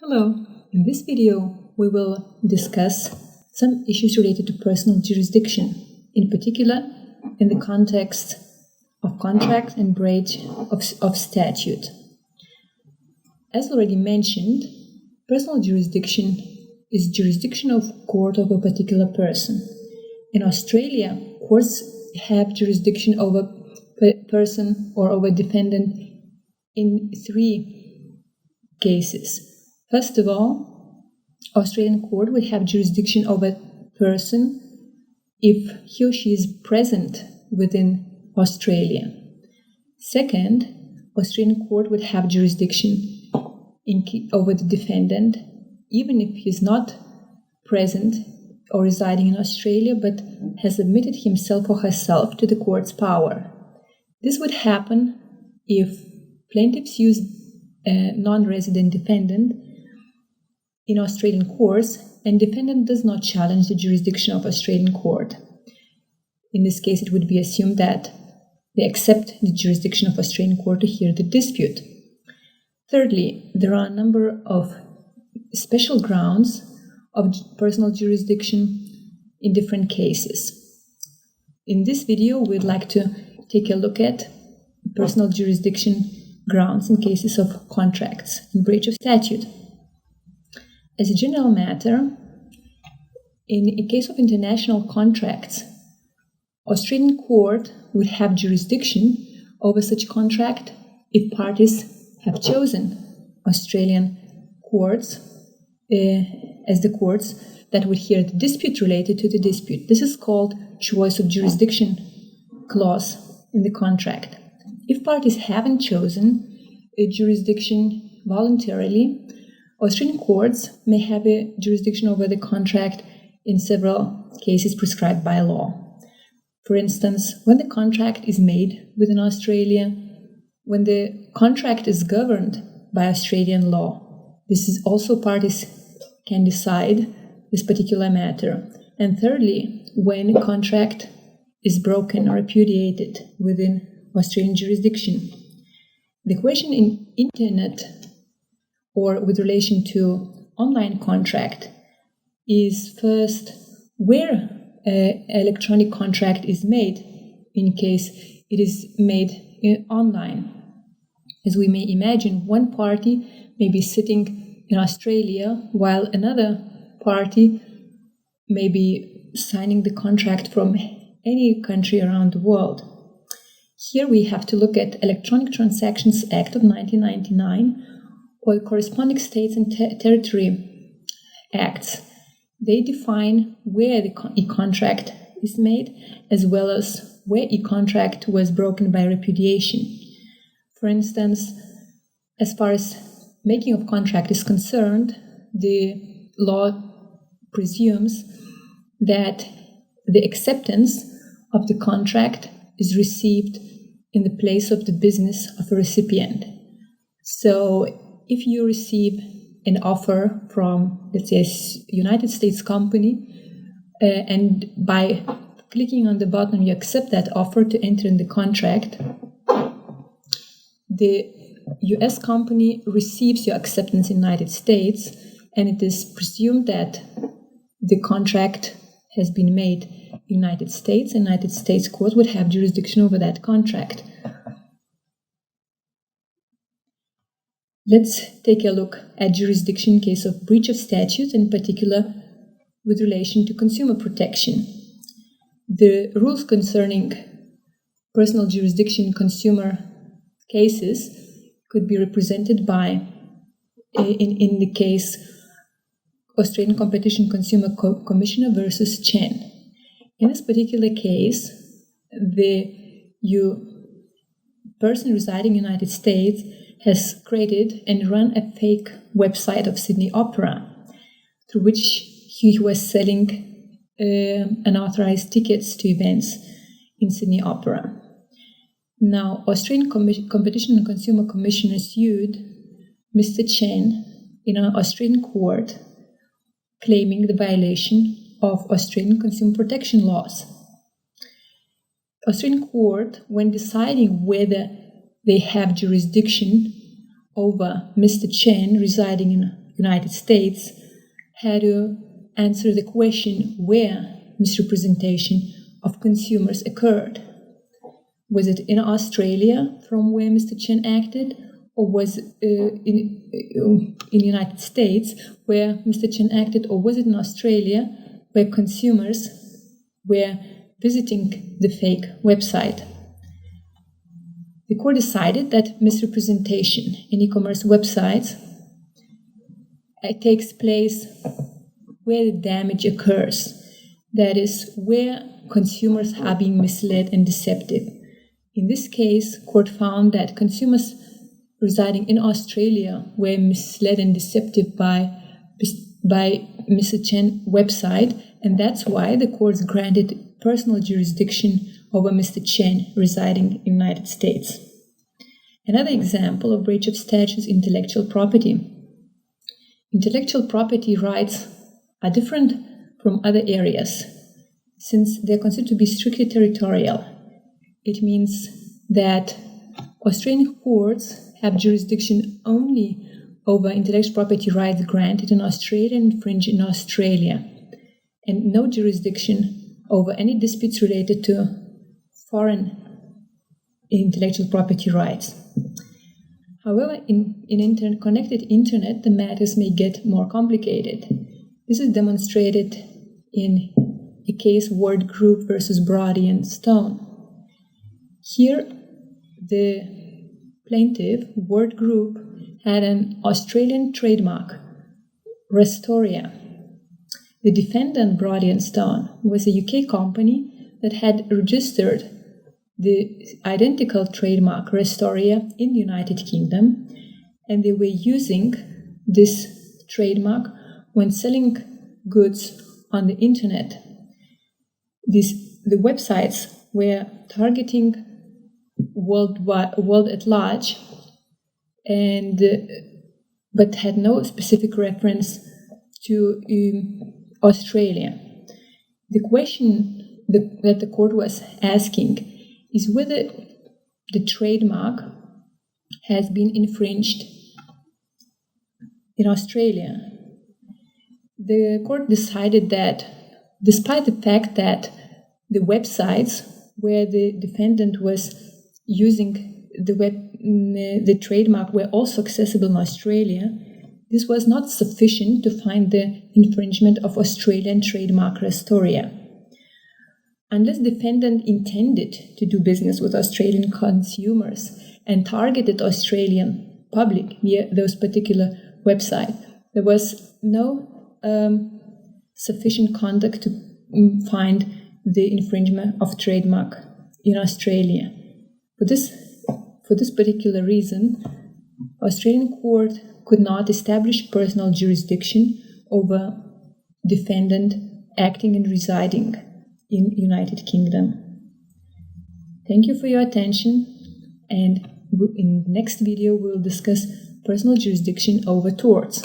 Hello, in this video we will discuss some issues related to personal jurisdiction, in particular in the context of contract and breach of statute. As already mentioned, personal jurisdiction is jurisdiction of court of a particular person. In Australia, courts have jurisdiction over person or over defendant in three cases. First of all, Australian court will have jurisdiction over person if he or she is present within Australia. Second, Australian court would have jurisdiction over the defendant even if he is not present or residing in Australia but has admitted himself or herself to the court's power. This would happen if plaintiffs use a non-resident defendant in Australian courts and defendant does not challenge the jurisdiction of Australian court. In this case, it would be assumed that they accept the jurisdiction of Australian court to hear the dispute. Thirdly, there are a number of special grounds of personal jurisdiction in different cases. In this video, we'd like to take a look at personal jurisdiction grounds in cases of contracts and breach of statute. As a general matter, in a case of international contracts, Australian court would have jurisdiction over such contract if parties have chosen Australian courts as the courts that would hear the dispute related to the dispute. This is called choice of jurisdiction clause in the contract. If parties haven't chosen a jurisdiction voluntarily, Australian courts may have a jurisdiction over the contract in several cases prescribed by law. For instance, when the contract is made within Australia, when the contract is governed by Australian law, this is also parties can decide this particular matter. And thirdly, when a contract is broken or repudiated within Australian jurisdiction. The question in internet or with relation to online contract is first where an electronic contract is made in case it is made online. As we may imagine, one party may be sitting in Australia while another party may be signing the contract from any country around the world. Here we have to look at Electronic Transactions Act of 1999 or corresponding states and territory acts. They define where the e-contract is made as well as where e-contract was broken by repudiation. For instance, as far as making of contract is concerned, the law presumes that the acceptance of the contract is received in the place of the business of a recipient. So if you receive an offer from, let's say, a United States company, and by clicking on the button you accept that offer to enter in the contract, the US company receives your acceptance in the United States, and it is presumed that the contract has been made in the United States, and United States court would have jurisdiction over that contract. Let's take a look at jurisdiction in case of breach of statute, in particular with relation to consumer protection. The rules concerning personal jurisdiction in consumer cases could be represented by, in the case, Australian Competition Consumer Commissioner versus Chen. In this particular case, the person residing in the United States has created and run a fake website of Sydney Opera, through which he was selling unauthorized tickets to events in Sydney Opera. Now, Australian Competition and Consumer Commissioner sued Mr. Chen in an Australian court, claiming the violation of Australian consumer protection laws. Australian court, when deciding whether they have jurisdiction over Mr. Chen residing in United States had to answer the question where misrepresentation of consumers occurred. Was it in Australia, from where Mr. Chen acted, or was it in the United States where Mr. Chen acted, or was it in Australia where consumers were visiting the fake website? The court decided that misrepresentation in e-commerce websites takes place where the damage occurs. That is, where consumers are being misled and deceptive. In this case, court found that consumers residing in Australia were misled and deceptive by Mr. Chen website, and that's why the courts granted personal jurisdiction over Mr. Chen residing in the United States. Another example of breach of statute is intellectual property. Intellectual property rights are different from other areas since they're considered to be strictly territorial. It means that Australian courts have jurisdiction only over intellectual property rights granted in Australia and infringed in Australia, and no jurisdiction over any disputes related to foreign intellectual property rights. However, in connected internet, the matters may get more complicated. This is demonstrated in a case Word Group versus Brody and Stone. Here, the plaintiff, Word Group, had an Australian trademark, Restoria. The defendant, Brody and Stone, was a UK company that had registered the identical trademark, Restoria, in the United Kingdom, and they were using this trademark when selling goods on the internet. The websites were targeting world at large, but had no specific reference to Australia. The question that the court was asking is whether the trademark has been infringed in Australia. The court decided that despite the fact that the websites where the defendant was using the trademark were also accessible in Australia, this was not sufficient to find the infringement of Australian trademark Restoria. Unless the defendant intended to do business with Australian consumers and targeted Australian public via those particular websites, there was no sufficient conduct to find the infringement of trademark in Australia. For this particular reason, Australian court could not establish personal jurisdiction over defendant acting and residing in United Kingdom. Thank you for your attention, and in the next video we'll discuss personal jurisdiction over torts.